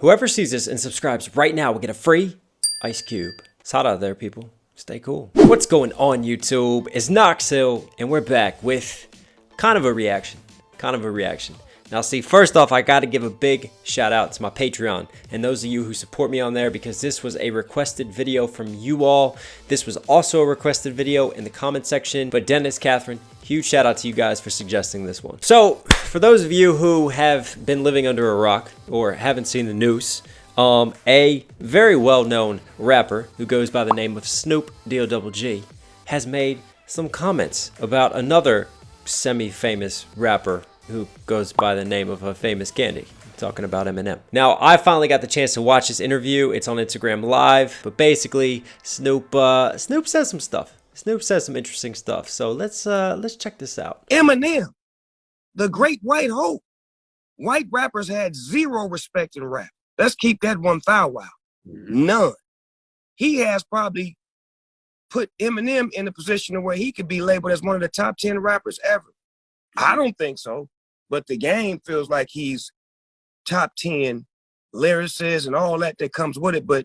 Whoever sees this and subscribes right now will get a free ice cube. It's hot out there, people. Stay cool. What's going on, YouTube? It's Knox Hill, and we're back with kind of a reaction. Now, see, first off, I got to give a big shout out to my Patreon and those of you who support me on there, because this was a requested video from you all. This was also a requested video in the comment section. But Dennis, Catherine, huge shout out to you guys for suggesting this one. So, for those of you who have been living under a rock or haven't seen the news, a very well-known rapper who goes by the name of Snoop Dogg has made some comments about another semi-famous rapper who goes by the name of a famous candy. I'm talking about Eminem. Now, I finally got the chance to watch this interview. It's on Instagram Live, but basically, Snoop says some stuff. Snoop says some interesting stuff. So let's check this out. Eminem, the great white hope. White rappers had zero respect in rap. Let's keep that 1,000. None. He has probably put Eminem in a position where he could be labeled as one of the top 10 rappers ever. I don't think so, but the game feels like he's top 10 lyricists and all that comes with it, but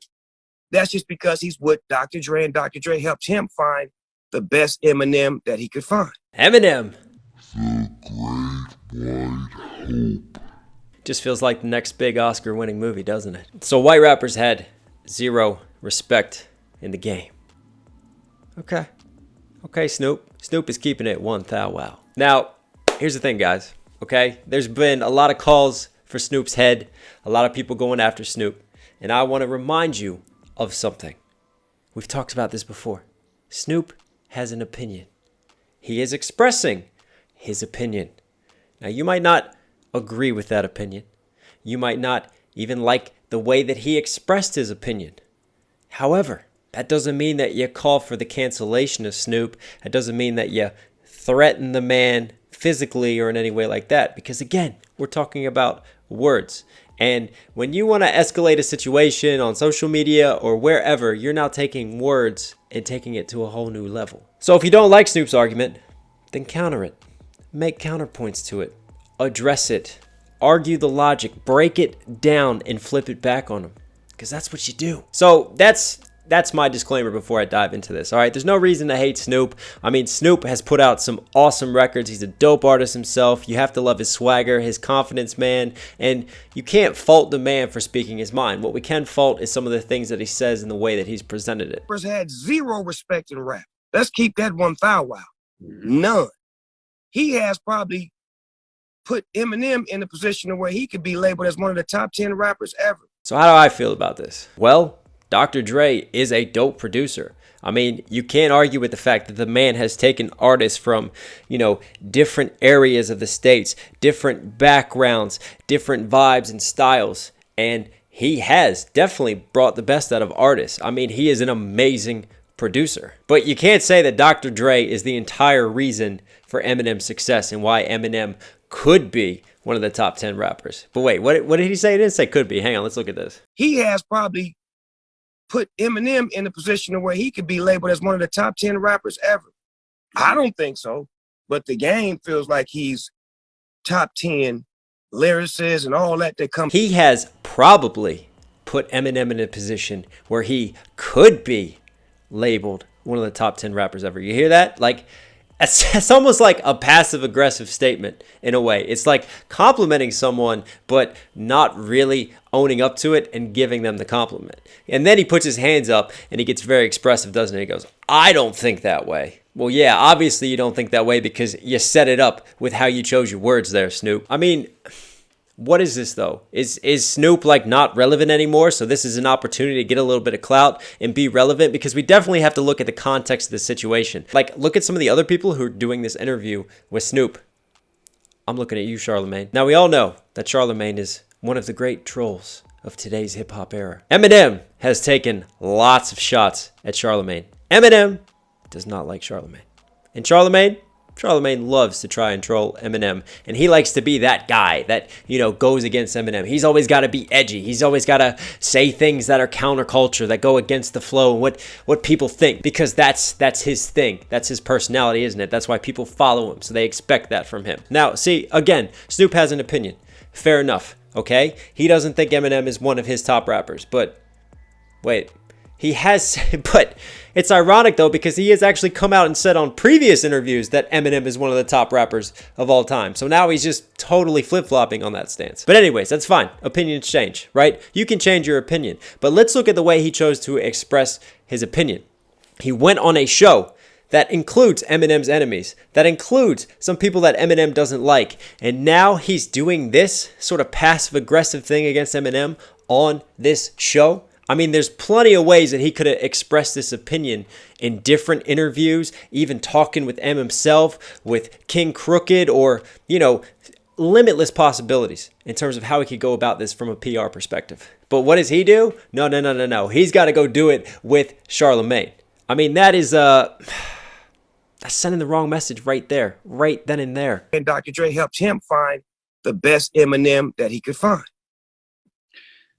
that's just because he's with Dr. Dre, and Dr. Dre helped him find the best Eminem that he could find. Eminem. The Great White Hope. Just feels like the next big Oscar-winning movie, doesn't it? So white rappers had zero respect in the game. Okay, Snoop. Snoop is keeping it 1,000. Now, here's the thing, guys, okay? There's been a lot of calls for Snoop's head, a lot of people going after Snoop, and I want to remind you of something. We've talked about this before. Snoop has an opinion. He is expressing his opinion. Now, you might not agree with that opinion. You might not even like the way that he expressed his opinion. However, that doesn't mean that you call for the cancellation of Snoop. That doesn't mean that you threaten the man physically or in any way like that, because again, we're talking about words. And when you want to escalate a situation on social media or wherever, you're now taking words and taking it to a whole new level. So if you don't like Snoop's argument, then counter it. Make counterpoints to it. Address it. Argue the logic. Break it down and flip it back on him, because that's what you do. So that's my disclaimer before I dive into this. All right, there's no reason to hate Snoop. I mean, Snoop has put out some awesome records. He's a dope artist himself. You have to love his swagger, his confidence, man. And you can't fault the man for speaking his mind. What we can fault is some of the things that he says and the way that he's presented it. Rappers had zero respect in rap. Let's keep that 1,000. None. He has probably put Eminem in a position where he could be labeled as one of the top 10 rappers ever. So how do I feel about this? Well, Dr. Dre is a dope producer. I mean, you can't argue with the fact that the man has taken artists from, different areas of the states, different backgrounds, different vibes and styles, and he has definitely brought the best out of artists. I mean, he is an amazing producer. But you can't say that Dr. Dre is the entire reason for Eminem's success and why Eminem could be one of the top 10 rappers. But wait, what did he say? He didn't say could be. Hang on, let's look at this. He has probably put Eminem in a position where he could be labeled as one of the top 10 rappers ever. I don't think so, but the game feels like he's top 10 lyricists and all that comes. He has probably put Eminem in a position where he could be labeled one of the top 10 rappers ever. You hear that? Like, it's almost like a passive-aggressive statement in a way. It's like complimenting someone, but not really owning up to it and giving them the compliment. And then he puts his hands up and he gets very expressive, doesn't he? He goes, I don't think that way. Well, yeah, obviously you don't think that way because you set it up with how you chose your words there, Snoop. I mean, what is this though? Is Snoop like not relevant anymore? So this is an opportunity to get a little bit of clout and be relevant, because we definitely have to look at the context of the situation. Like, look at some of the other people who are doing this interview with Snoop. I'm looking at you, Charlemagne. Now, we all know that Charlemagne is one of the great trolls of today's hip hop era. Eminem has taken lots of shots at Charlemagne. Eminem does not like Charlemagne. And Charlemagne loves to try and troll Eminem, and he likes to be that guy that, goes against Eminem. He's always got to be edgy. He's always got to say things that are counterculture, that go against the flow and what people think, because that's his thing. That's his personality, isn't it? That's why people follow him, so they expect that from him. Now, see, again, Snoop has an opinion. Fair enough. okay? He doesn't think Eminem is one of his top rappers, but wait, he has, but it's ironic though, because he has actually come out and said on previous interviews that Eminem is one of the top rappers of all time. So now he's just totally flip-flopping on that stance. But anyways, that's fine. Opinions change, right? You can change your opinion. But let's look at the way he chose to express his opinion. He went on a show that includes Eminem's enemies, that includes some people that Eminem doesn't like. And now he's doing this sort of passive-aggressive thing against Eminem on this show. I mean, there's plenty of ways that he could have expressed this opinion in different interviews, even talking with M himself, with King Crooked, or, you know, limitless possibilities in terms of how he could go about this from a PR perspective. But what does he do? No. He's got to go do it with Charlemagne. I mean, that is, that's sending the wrong message right there, right then and there. And Dr. Dre helped him find the best Eminem that he could find.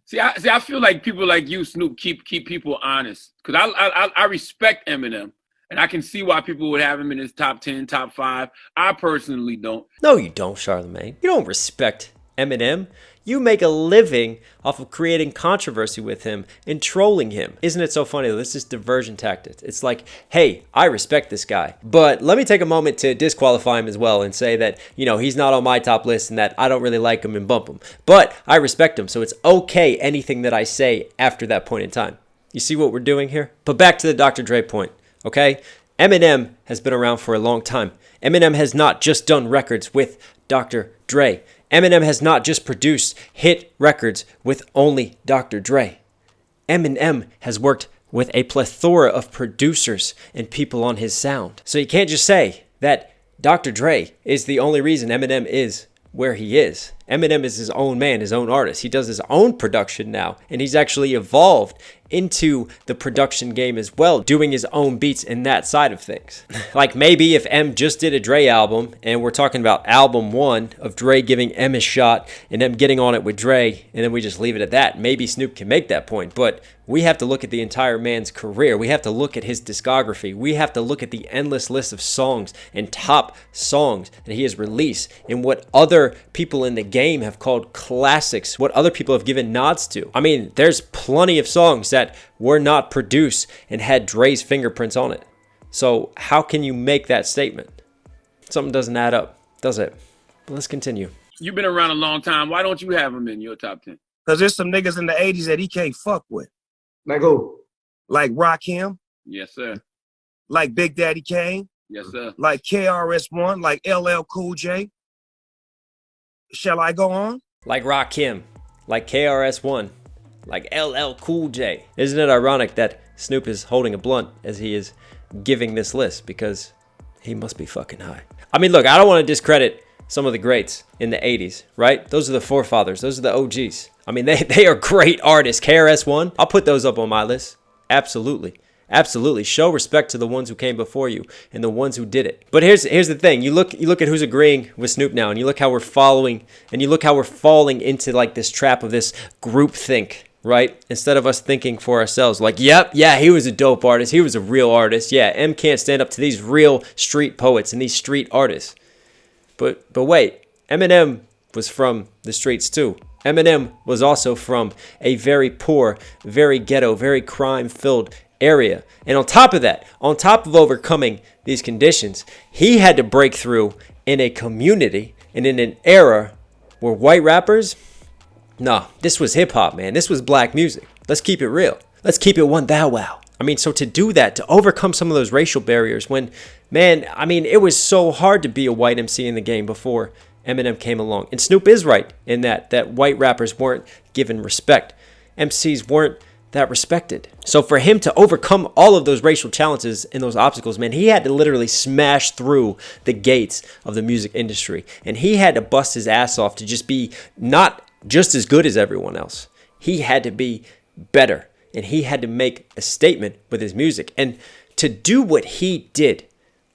See, I feel like people like you, Snoop, keep people honest. Because I respect Eminem. And I can see why people would have him in his top 10, top 5. I personally don't. No, you don't, Charlemagne. You don't respect Eminem. You make a living off of creating controversy with him and trolling him. Isn't it so funny? This is diversion tactics. It's like, hey, I respect this guy, but let me take a moment to disqualify him as well and say that, you know, he's not on my top list and that I don't really like him and bump him. But I respect him, so it's okay anything that I say after that point in time. You see what we're doing here? But back to the Dr. Dre point, okay? Eminem has been around for a long time. Eminem has not just done records with Dr. Dre. Eminem has not just produced hit records with only Dr. Dre. Eminem has worked with a plethora of producers and people on his sound. So you can't just say that Dr. Dre is the only reason Eminem is where he is. Eminem is his own man, his own artist. He does his own production now, and he's actually evolved into the production game as well, doing his own beats in that side of things. Like maybe if M just did a Dre album, and we're talking about album 1 of Dre giving M a shot and M getting on it with Dre, and then we just leave it at that, maybe Snoop can make that point. But we have to look at the entire man's career. We have to look at his discography. We have to look at the endless list of songs and top songs that he has released and what other people in the game have called classics, what other people have given nods to. I mean, there's plenty of songs that were not produced and had Dre's fingerprints on it. So how can you make that statement? Something doesn't add up, does it? But let's continue. You've been around a long time. Why don't you have him in your top 10? Because there's some niggas in the 80s that he can't fuck with. Like who? Like Rakim, Yes, sir. like Big Daddy Kane, Yes, sir. like KRS-One, like LL Cool J. Shall I go on? Like Rakim, like KRS-One, like LL Cool J. Isn't it ironic that Snoop is holding a blunt as he is giving this list, because he must be fucking high. I mean, look, I don't want to discredit some of the greats in the 80s, right? Those are the forefathers. Those are the OGs. I mean, they are great artists. KRS-One, I'll put those up on my list. Absolutely. Absolutely. Show respect to the ones who came before you and the ones who did it. But here's the thing. You look at who's agreeing with Snoop now, and you look how we're following, and you look how we're falling into like this trap of this group think, right? Instead of us thinking for ourselves, like, yep, yeah, he was a dope artist. He was a real artist. Yeah, M can't stand up to these real street poets and these street artists. But wait, Eminem was from the streets too. Eminem was also from a very poor, very ghetto, very crime-filled area. And on top of that, on top of overcoming these conditions, he had to break through in a community and in an era where white rappers, nah, this was hip-hop, man. This was black music. Let's keep it real. Let's keep it one thou wow. I mean, so to do that, to overcome some of those racial barriers when, man, I mean, it was so hard to be a white MC in the game before Eminem came along. And Snoop is right in that white rappers weren't given respect. MCs weren't that respected. So for him to overcome all of those racial challenges and those obstacles, man, he had to literally smash through the gates of the music industry. And he had to bust his ass off to just be not just as good as everyone else. He had to be better. And he had to make a statement with his music. And to do what he did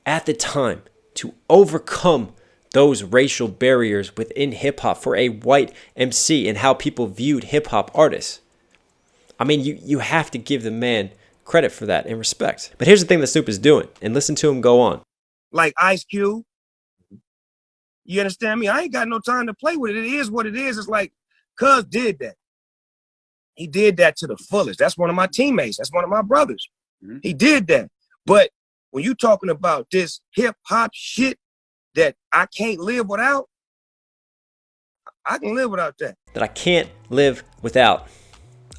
at the time, to overcome those racial barriers within hip-hop for a white MC and how people viewed hip-hop artists, I mean, you have to give the man credit for that and respect. But here's the thing that Snoop is doing, and listen to him go on. Like Ice Cube. You understand me? I ain't got no time to play with it. It is what it is. It's like Cuz did that. He did that to the fullest. That's one of my teammates. That's one of my brothers. Mhm. He did that. But when you talking about this hip hop shit that I can't live without, I can live without that. That I can't live without.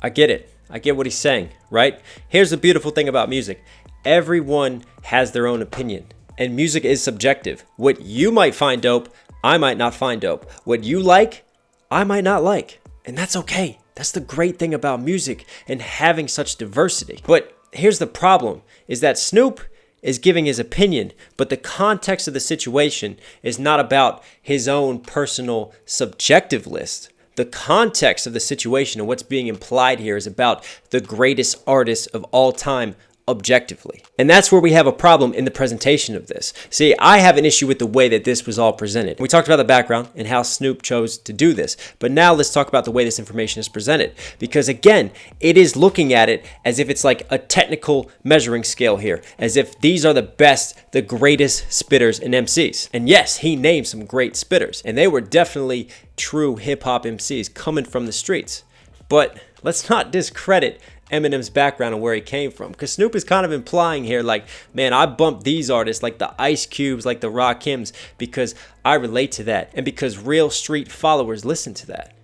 I get it. I get what he's saying, right? Here's the beautiful thing about music. Everyone has their own opinion, and music is subjective. What you might find dope, I might not find dope. What you like, I might not like. And that's okay. That's the great thing about music and having such diversity. But here's the problem, is that Snoop is giving his opinion, but the context of the situation is not about his own personal subjective list. The context of the situation and what's being implied here is about the greatest artist of all time objectively. And that's where we have a problem in the presentation of this. See, I have an issue with the way that this was all presented. We talked about the background and how Snoop chose to do this, but now let's talk about the way this information is presented. Because again, it is looking at it as if it's like a technical measuring scale here, as if these are the best, the greatest spitters and MCs. And yes, he named some great spitters, and they were definitely true hip-hop MCs coming from the streets. But let's not discredit Eminem's background and where he came from, because Snoop is kind of implying here like, man, I bumped these artists like the Ice Cubes, like the Rakims, because I relate to that and because real street followers listen to that.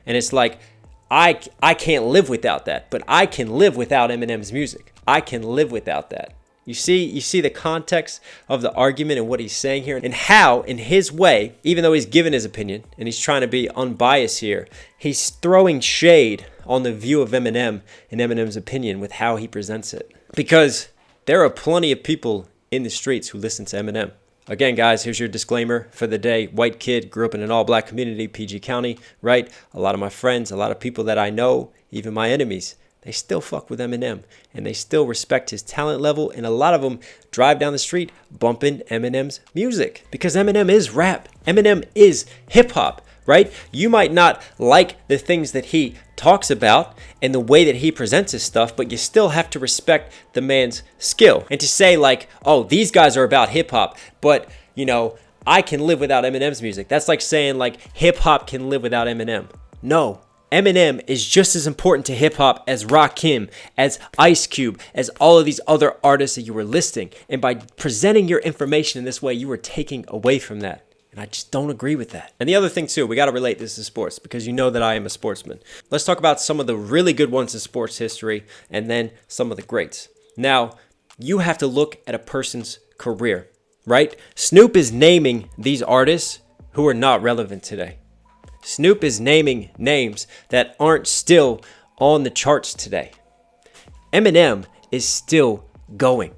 And it's like, I can't live without that, but I can live without Eminem's music. I can live without that. You see the context of the argument and what he's saying here, and how, in his way, even though he's given his opinion and he's trying to be unbiased here, he's throwing shade on the view of Eminem and Eminem's opinion with how he presents it. Because there are plenty of people in the streets who listen to Eminem. Again, guys, here's your disclaimer for the day. White kid, grew up in an all-black community, PG County, right? A lot of my friends, a lot of people that I know, even my enemies, they still fuck with Eminem, and they still respect his talent level, and a lot of them drive down the street bumping Eminem's music, because Eminem is rap. Eminem is hip-hop, right? You might not like the things that he talks about and the way that he presents his stuff, but you still have to respect the man's skill. And to say like, oh, these guys are about hip-hop, but, you know, I can live without Eminem's music. That's like saying like hip-hop can live without Eminem. No. Eminem is just as important to hip-hop as Rakim, as Ice Cube, as all of these other artists that you were listing. And by presenting your information in this way, you were taking away from that. And I just don't agree with that. And the other thing too, we got to relate this to sports, because you know that I am a sportsman. Let's talk about some of the really good ones in sports history and then some of the greats. Now, you have to look at a person's career, right? Snoop is naming these artists who are not relevant today. Snoop is naming names that aren't still on the charts today. Eminem is still going.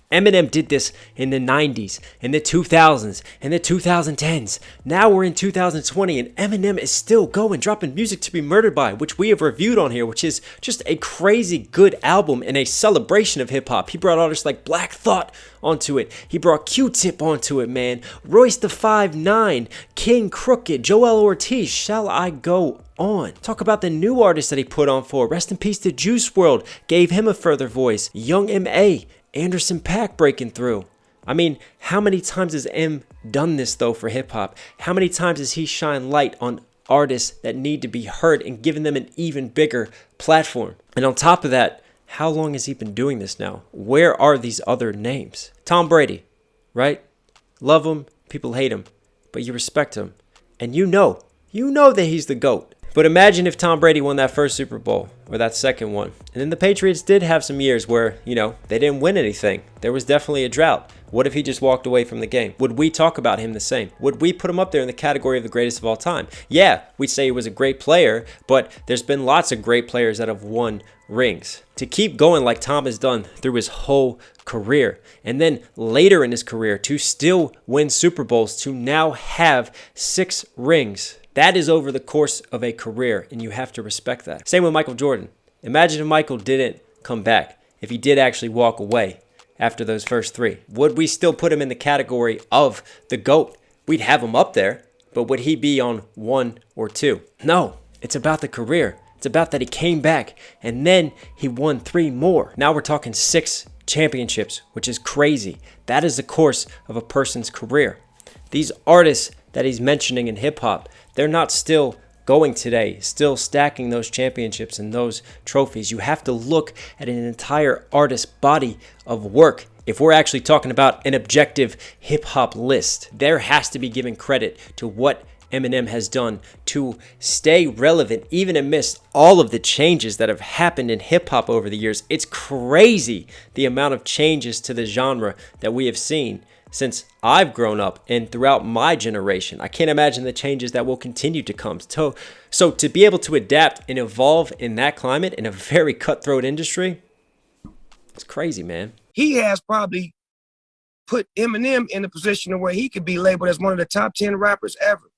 Eminem did this in the 90s, in the 2000s, in the 2010s. Now we're in 2020 and Eminem is still going, dropping Music to Be Murdered By, which we have reviewed on here, which is just a crazy good album and a celebration of hip hop. He brought artists like Black Thought onto it. He brought Q-Tip onto it, man. Royce the 5'9", King Crooked, Joel Ortiz, shall I go on? Talk about the new artists that he put on for. Rest in peace to Juice WRLD, gave him a further voice. Young M.A., Anderson .Paak breaking through. I mean, how many times has M done this though for hip hop? How many times has he shined light on artists that need to be heard and given them an even bigger platform? And on top of that, how long has he been doing this now? Where are these other names? Tom Brady, right? Love him, people hate him, but you respect him. And you know that he's the GOAT. But imagine if Tom Brady won that first Super Bowl or that second one. And then the Patriots did have some years where, they didn't win anything. There was definitely a drought. What if he just walked away from the game? Would we talk about him the same? Would we put him up there in the category of the greatest of all time? Yeah, we'd say he was a great player, but there's been lots of great players that have won rings. To keep going like Tom has done through his whole career, and then later in his career to still win Super Bowls, to now have 6 rings. That is over the course of a career, and you have to respect that. Same with Michael Jordan. Imagine if Michael didn't come back, if he did actually walk away after those first 3. Would we still put him in the category of the GOAT? We'd have him up there, but would he be on 1 or 2? No, it's about the career. It's about that he came back, and then he won 3 more. Now we're talking 6 championships, which is crazy. That is the course of a person's career. These artists that he's mentioning in hip-hop, they're not still going today, still stacking those championships and those trophies. You have to look at an entire artist body of work. If we're actually talking about an objective hip hop list, there has to be given credit to what Eminem has done to stay relevant, even amidst all of the changes that have happened in hip hop over the years. It's crazy the amount of changes to the genre that we have seen since I've grown up and throughout my generation. I can't imagine the changes that will continue to come. So to be able to adapt and evolve in that climate in a very cutthroat industry, it's crazy, man. He has probably put Eminem in a position where he could be labeled as one of the top 10 rappers ever.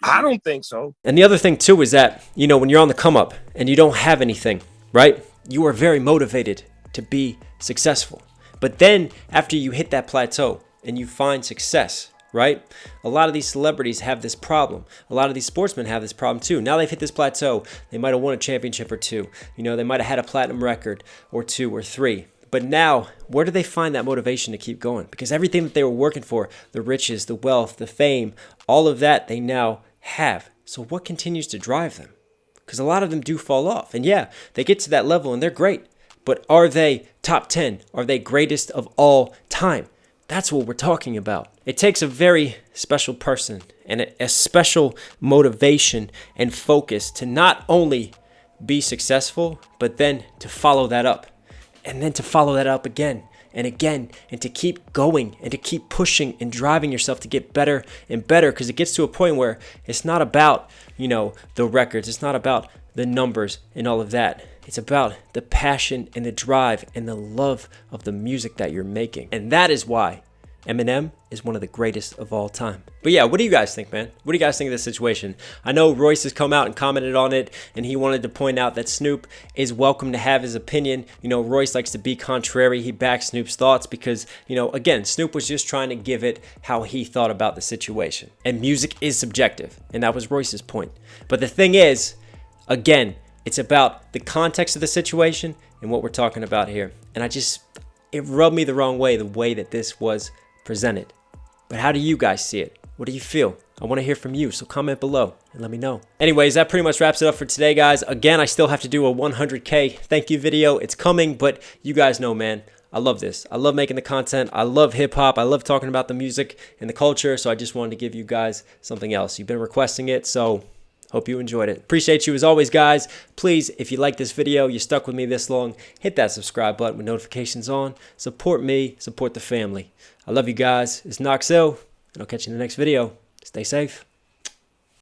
I don't think so. And the other thing too is that, you know, when you're on the come up and you don't have anything, right? You are very motivated to be successful. But then after you hit that plateau and you find success, right? A lot of these celebrities have this problem. A lot of these sportsmen have this problem too. Now they've hit this plateau. They might have won a championship or two. You know, they might have had a platinum record or two or three. But now, where do they find that motivation to keep going? Because everything that they were working for, the riches, the wealth, the fame, all of that they now have. So what continues to drive them? Because a lot of them do fall off. And yeah, they get to that level and they're great. But are they top 10? Are they greatest of all time? That's what we're talking about. It takes a very special person and a special motivation and focus to not only be successful, but then to follow that up. And then to follow that up again and again, and to keep going and to keep pushing and driving yourself to get better and better, because it gets to a point where it's not about, you know, the records. It's not about the numbers and all of that. It's about the passion and the drive and the love of the music that you're making. And that is why Eminem is one of the greatest of all time. But yeah, what do you guys think, man? What do you guys think of this situation? I know Royce has come out and commented on it, and he wanted to point out that Snoop is welcome to have his opinion. You know, Royce likes to be contrary. He backs Snoop's thoughts because, you know, again, Snoop was just trying to give it how he thought about the situation. And music is subjective, and that was Royce's point. But the thing is, again, it's about the context of the situation and what we're talking about here. And it rubbed me the wrong way, the way that this was presented. But how do you guys see it? What do you feel? I want to hear from you, so comment below and let me know. Anyways, that pretty much wraps it up for today, guys. Again, I still have to do a 100K thank you video. It's coming, but you guys know, man, I love this. I love making the content. I love hip hop. I love talking about the music and the culture, so I just wanted to give you guys something else. You've been requesting it, so hope you enjoyed it. Appreciate you as always, guys. Please, if you like this video, you stuck with me this long, hit that subscribe button with notifications on. Support me, support the family. I love you guys. It's Knox Hill, and I'll catch you in the next video. Stay safe.